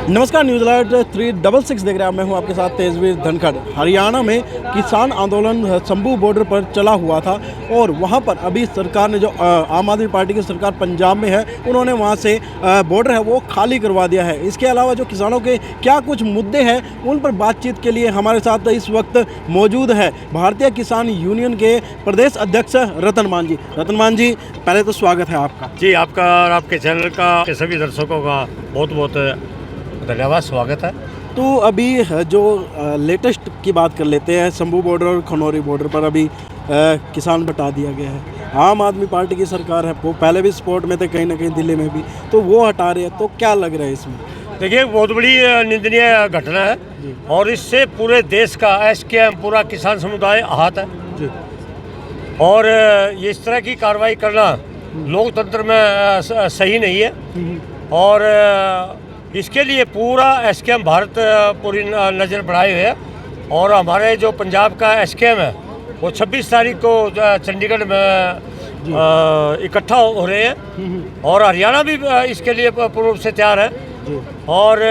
नमस्कार, news alert 366 देख रहे हैं। मैं हूं आपके साथ तेजवीर धनखड़। हरियाणा में किसान आंदोलन शंभू बॉर्डर पर चला हुआ था और वहां पर अभी सरकार ने जो आम आदमी पार्टी की सरकार पंजाब में है, उन्होंने वहां से बॉर्डर है वो खाली करवा दिया है। इसके अलावा जो किसानों के क्या कुछ मुद्दे हैं उन पर बातचीत के लिए हमारे साथ इस वक्त मौजूद है भारतीय किसान यूनियन के प्रदेश अध्यक्ष रतन मान जी। रतन मान जी, पहले तो स्वागत है आपका। जी, आपका और आपके चैनल का के सभी दर्शकों का बहुत बहुत धन्यवाद, स्वागत है। तो अभी जो लेटेस्ट की बात कर लेते हैं, शंभू बॉर्डर और खनौरी बॉर्डर पर अभी किसान बटा दिया गया है। आम आदमी पार्टी की सरकार है, वो पहले भी सपोर्ट में थे, कहीं ना कहीं दिल्ली में भी, तो वो हटा रहे हैं। तो क्या लग रहा है इसमें? देखिए, बहुत बड़ी निंदनीय घटना है और इससे पूरे देश का एसकेएम पूरा किसान समुदाय आहत है जी। और ये इस तरह की कार्रवाई करना लोकतंत्र में सही नहीं है और इसके लिए पूरा एसकेएम भारत पूरी नज़र बढ़ाए हुए है। और हमारे जो पंजाब का एसकेएम है वो 26 तारीख को चंडीगढ़ में इकट्ठा हो रहे हैं और हरियाणा भी इसके लिए पूर्ण रूप से तैयार है। और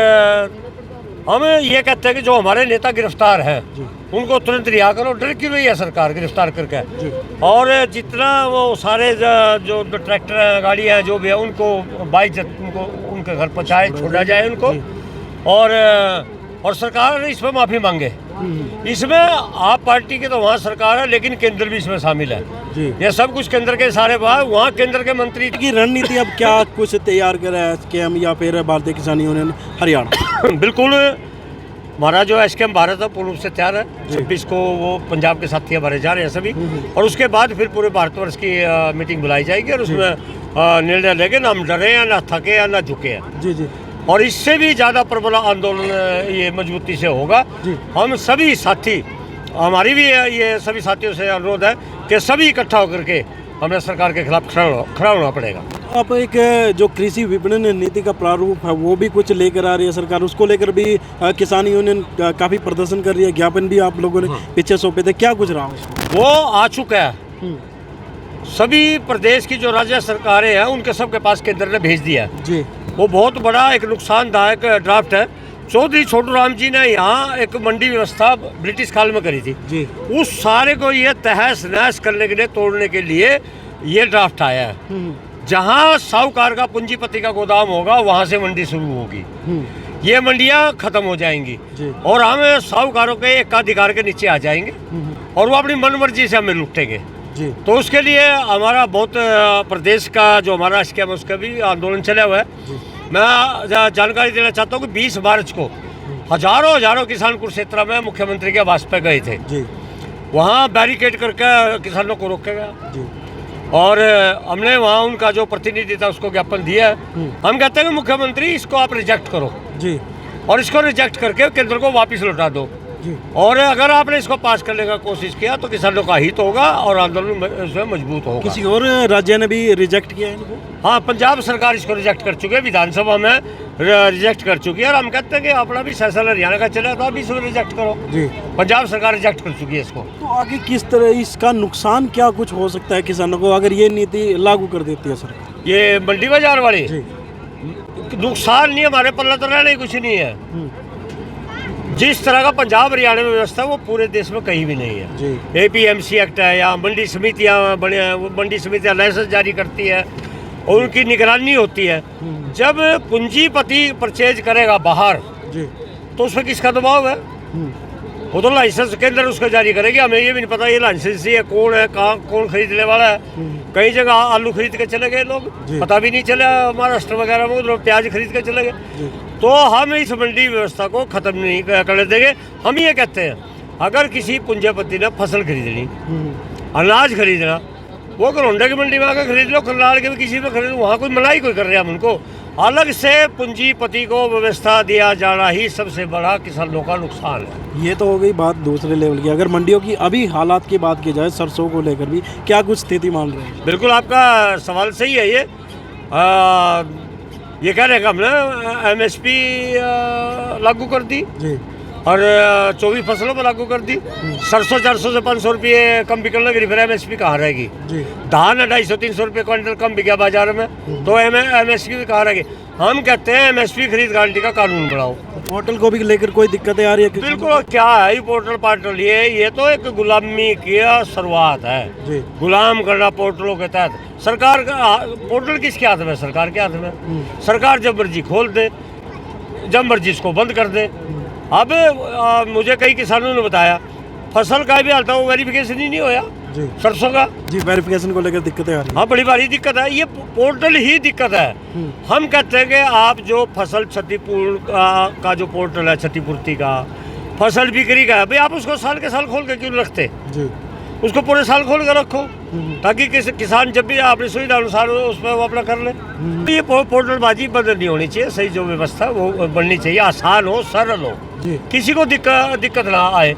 हम ये कहते हैं कि जो हमारे नेता गिरफ्तार हैं उनको तुरंत रिहा करो। डर क्यों रही है सरकार गिरफ्तार करके? और जितना वो सारे जो ट्रैक्टर हैं, गाड़ियाँ हैं, जो भी है, उनको उनको उनके घर पहुँचाए, छोड़ा जाए उनको। और सरकार ने इसमें माफ़ी मांगे। इसमें आप पार्टी की तो वहाँ सरकार है, लेकिन केंद्र भी इसमें शामिल है। ये सब कुछ केंद्र के सारे बात, वहाँ केंद्र के मंत्री की रणनीति अब क्या कुछ तैयार करा है एसकेएम या फिर भारतीय किसान यूनियन हरियाणा? बिल्कुल, हमारा जो एसकेएम भारत है पूर्ण रूप से तैयार है। 26 को वो पंजाब के साथी हमारे जा रहे हैं सभी, और उसके बाद फिर पूरे भारतवर्ष की मीटिंग बुलाई जाएगी और उसमें निर्णय लेंगे। ना हम डरे हैं, ना थके हैं, ना झुके हैं। जी। और इससे भी ज़्यादा प्रबल आंदोलन ये मजबूती से होगा। हम सभी साथी, हमारी भी ये सभी साथियों से अनुरोध है कि सभी इकट्ठा होकर के हमें सरकार के खिलाफ खड़ा होना पड़ेगा। अब एक जो कृषि विपणन नीति का प्रारूप है वो भी कुछ लेकर आ रही है सरकार, उसको लेकर भी किसान यूनियन काफ़ी प्रदर्शन कर रही है। ज्ञापन भी आप लोगों ने पीछे सौंपे थे, क्या कुछ रहा? वो आ चुका है। सभी प्रदेश की जो राज्य सरकारें हैं उनके सबके पास केंद्र ने भेज दिया है जी। वो बहुत बड़ा एक नुकसानदायक ड्राफ्ट है। चौधरी छोटू राम जी ने यहाँ एक मंडी व्यवस्था ब्रिटिश काल में करी थी जी। उस सारे को ये तहस नहस करने के लिए, तोड़ने के लिए ये ड्राफ्ट आया है। जहाँ साहूकार का, पूंजीपति का गोदाम होगा वहाँ से मंडी शुरू होगी। ये मंडियाँ खत्म हो जाएंगी और हम साहूकारों के एकाधिकार के नीचे आ जाएंगे और वो अपनी मनमर्जी से हमें लूटेंगे। तो उसके लिए हमारा बहुत प्रदेश का जो हमारा एसकेएम है उसका भी आंदोलन चला हुआ है। मैं जानकारी देना चाहता हूँ कि 20 मार्च को हजारों किसान कुरुक्षेत्र में मुख्यमंत्री के आवास पे गए थे। वहाँ बैरिकेड करके किसानों को रोका गया और हमने वहाँ उनका जो प्रतिनिधि था उसको ज्ञापन दिया है। हम कहते हैं कि मुख्यमंत्री, इसको आप रिजेक्ट करो और इसको रिजेक्ट करके केंद्र को वापस लौटा दो। और अगर आपने इसको पास करने का कोशिश किया तो किसानों का हित होगा और आंदोलन इसमें मजबूत होगा। किसी और राज्य ने भी रिजेक्ट किया है इनको? हाँ, पंजाब सरकार इसको रिजेक्ट कर चुकी है, विधानसभा में रिजेक्ट कर चुकी है। और हम कहते हैं कि अपना भी फैसला हरियाणा का चला तो आप इसको रिजेक्ट करो जी। पंजाब सरकार रिजेक्ट कर चुकी है इसको। तो आगे किस तरह इसका नुकसान क्या कुछ हो सकता है किसानों को अगर ये नीति लागू कर देती है सरकार? ये मंडी बाजार वाली नुकसान नहीं, हमारे पल्ला तो रहना ही कुछ नहीं है। जिस तरह का पंजाब हरियाणा में व्यवस्था है वो पूरे देश में कहीं भी नहीं है। APMC एक्ट है या मंडी समितियाँ बने, मंडी समितियाँ लाइसेंस जारी करती है और उनकी निगरानी होती है। जब पूंजीपति परचेज करेगा बाहर तो उसमें किसका दबाव है? वो तो लाइसेंस केंद्र उसको जारी करेगी। हमें ये भी नहीं पता ये लाइसेंस है, कौन है, कहाँ, कौन खरीदने वाला है। कई जगह आलू खरीद के चले गए लोग, पता भी नहीं चला। महाराष्ट्र वगैरह में उधर प्याज खरीद के चले गए। तो हम इस मंडी व्यवस्था को खत्म नहीं कर देंगे। हम ये कहते हैं अगर किसी पूंजीपति ने फसल खरीदनी, अनाज खरीदना, वो करौंडा की मंडी में आकर खरीद लो, करनाल के भी किसी में खरीद लो, वहाँ कोई मलाई कोई कर रहे हैं। हम उनको अलग से पूंजीपति को व्यवस्था दिया जाना ही सबसे बड़ा किसानों का नुकसान है। ये तो हो गई बात दूसरे लेवल की। अगर मंडियों की अभी हालात की बात की जाए, सरसों को लेकर भी क्या कुछ स्थिति मान रहे हैं? बिल्कुल, आपका सवाल सही है। ये कह रहे हैं कि हमने MSP लागू कर दी और 24 फसलों पर लागू कर दी। सरसों 400 से 500 रुपये कम बिकने लगी, फिर MSP कहाँ रहेगी? धान 250-300 रुपये क्विंटल कम बिका बाजार में, तो MSP भी कहाँ रहेगी? हम कहते हैं MSP खरीद गारंटी का कानून बनाओ। पोर्टल को भी लेकर कोई दिक्कतें आ रही है? बिल्कुल, क्या है ये पोर्टल ये तो एक गुलामी की शुरुआत है जी। गुलाम करना पोर्टलों के तहत। सरकार का पोर्टल किसके हाथ में? सरकार के हाथ में। सरकार जब मर्जी खोल दे, जब मर्जी इसको बंद कर दे। अब मुझे कई किसानों ने बताया फसल का भी हाल था, वो वेरिफिकेशन ही नहीं होया जी। सरसों का। जी, वेरिफिकेशन को लेकर दिक्कतें आ रही हैं। हाँ, बड़ी भारी दिक्कत है, ये पोर्टल ही दिक्कत है। हम कहते हैं कि आप जो फसल क्षतिपूर्ण का जो पोर्टल है, क्षतिपूर्ति का, फसल बिक्री का, भाई आप उसको साल के साल खोल के क्यों रखते? जी। उसको पूरे साल खोल कर रखो ताकि किसान जब भी अपनी सुविधा अनुसार उस पर वो अपना कर ले। ये पोर्टलबाजी बंद नहीं होनी चाहिए, सही जो व्यवस्था वो बननी चाहिए, आसान हो, सरल हो, किसी को दिक्कत ना आए।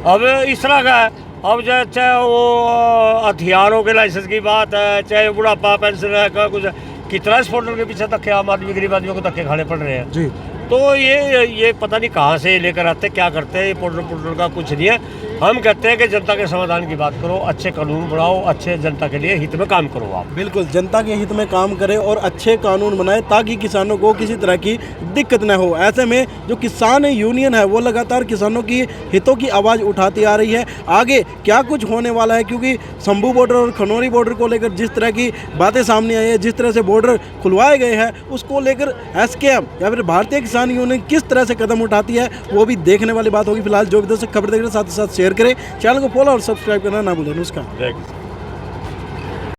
अब इस तरह का है, अब चाहे वो हथियारों के लाइसेंस की बात है, चाहे बुढ़ापा पेंशन है, कुछ कितना इस पोर्टल के पीछे धक्के आम आदमी गरीब आदमियों को धक्के खाने पड़ रहे हैं जी। तो ये पता नहीं कहाँ से लेकर आते, क्या करते हैं। ये पोर्टल का कुछ नहीं है। हम कहते हैं कि जनता के समाधान की बात करो, अच्छे कानून बनाओ, अच्छे जनता के लिए हित में काम करो आप। बिल्कुल, जनता के हित में काम करें और अच्छे कानून बनाए ताकि किसानों को किसी तरह की दिक्कत न हो। ऐसे में जो किसान यूनियन है वो लगातार किसानों की हितों की आवाज़ उठाती आ रही है। आगे क्या कुछ होने वाला है, क्योंकि शंभू बॉर्डर और खनौरी बॉर्डर को लेकर जिस तरह की बातें सामने आई है, जिस तरह से बॉर्डर खुलवाए गए हैं, उसको लेकर SKM या फिर भारतीय किसान यूनियन किस तरह से कदम उठाती है वो भी देखने वाली बात होगी। फिलहाल जो भी दर्शक खबर देख रहे हैं साथ ही साथ शेयर करें, चैनल को फॉलो और सब्सक्राइब करना ना भूलें। नमस्कार।